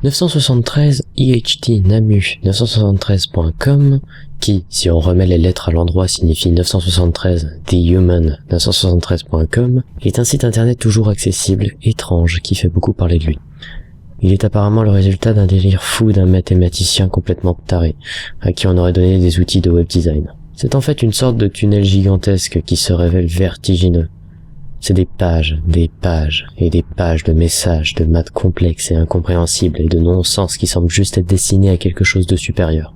973 IHT Namu 973.com, qui, si on remet les lettres à l'endroit, signifie 973 The Human 973.com, est un site internet toujours accessible, étrange, qui fait beaucoup parler de lui. Il est apparemment le résultat d'un délire fou d'un mathématicien complètement taré, à qui on aurait donné des outils de web design. C'est en fait une sorte de tunnel gigantesque qui se révèle vertigineux. C'est des pages et des pages de messages, de maths complexes et incompréhensibles et de non-sens qui semblent juste être destinés à quelque chose de supérieur.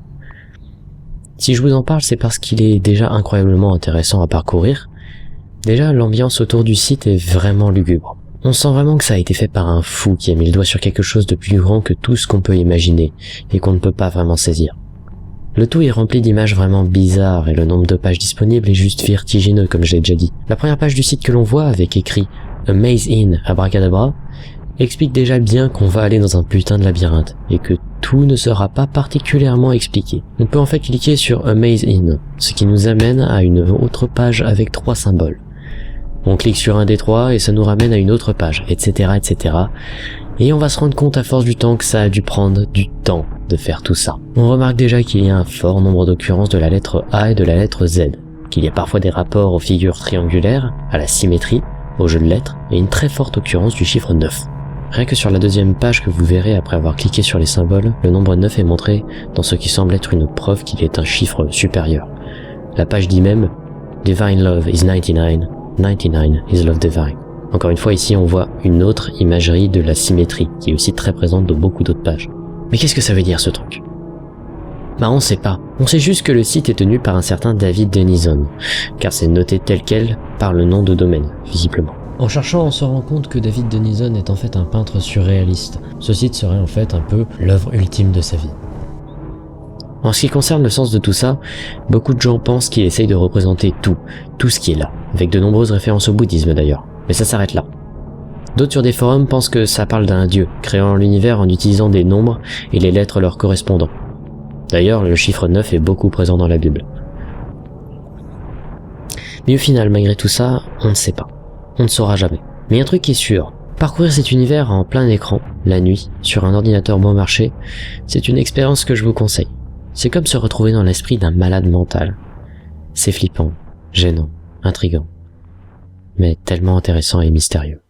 Si je vous en parle, c'est parce qu'il est déjà incroyablement intéressant à parcourir. Déjà, l'ambiance autour du site est vraiment lugubre. On sent vraiment que ça a été fait par un fou qui a mis le doigt sur quelque chose de plus grand que tout ce qu'on peut imaginer et qu'on ne peut pas vraiment saisir. Le tout est rempli d'images vraiment bizarres et le nombre de pages disponibles est juste vertigineux comme je l'ai déjà dit. La première page du site que l'on voit avec écrit « A Maze in Abracadabra » explique déjà bien qu'on va aller dans un putain de labyrinthe et que tout ne sera pas particulièrement expliqué. On peut en fait cliquer sur « A Maze in », ce qui nous amène à une autre page avec 3 symboles. On clique sur un des 3 et ça nous ramène à une autre page, etc., etc. Et on va se rendre compte à force du temps que ça a dû prendre du temps de faire tout ça. On remarque déjà qu'il y a un fort nombre d'occurrences de la lettre A et de la lettre Z, qu'il y a parfois des rapports aux figures triangulaires, à la symétrie, au jeu de lettres, et une très forte occurrence du chiffre 9. Rien que sur la deuxième page que vous verrez après avoir cliqué sur les symboles, le nombre 9 est montré dans ce qui semble être une preuve qu'il est un chiffre supérieur. La page dit même « Divine love is 99, 99 is love divine ». Encore une fois, ici, on voit une autre imagerie de la symétrie, qui est aussi très présente dans beaucoup d'autres pages. Mais qu'est-ce que ça veut dire, ce truc? Bah, on sait pas. On sait juste que le site est tenu par un certain David Denison, car c'est noté tel quel par le nom de domaine, visiblement. En cherchant, on se rend compte que David Denison est en fait un peintre surréaliste. Ce site serait en fait un peu l'œuvre ultime de sa vie. En ce qui concerne le sens de tout ça, beaucoup de gens pensent qu'il essaye de représenter tout ce qui est là, avec de nombreuses références au bouddhisme d'ailleurs. Mais ça s'arrête là. D'autres sur des forums pensent que ça parle d'un dieu, créant l'univers en utilisant des nombres et les lettres leur correspondant. D'ailleurs, le chiffre 9 est beaucoup présent dans la Bible. Mais au final, malgré tout ça, on ne sait pas. On ne saura jamais. Mais un truc qui est sûr, parcourir cet univers en plein écran, la nuit, sur un ordinateur bon marché, c'est une expérience que je vous conseille. C'est comme se retrouver dans l'esprit d'un malade mental. C'est flippant, gênant, intriguant, mais tellement intéressant et mystérieux.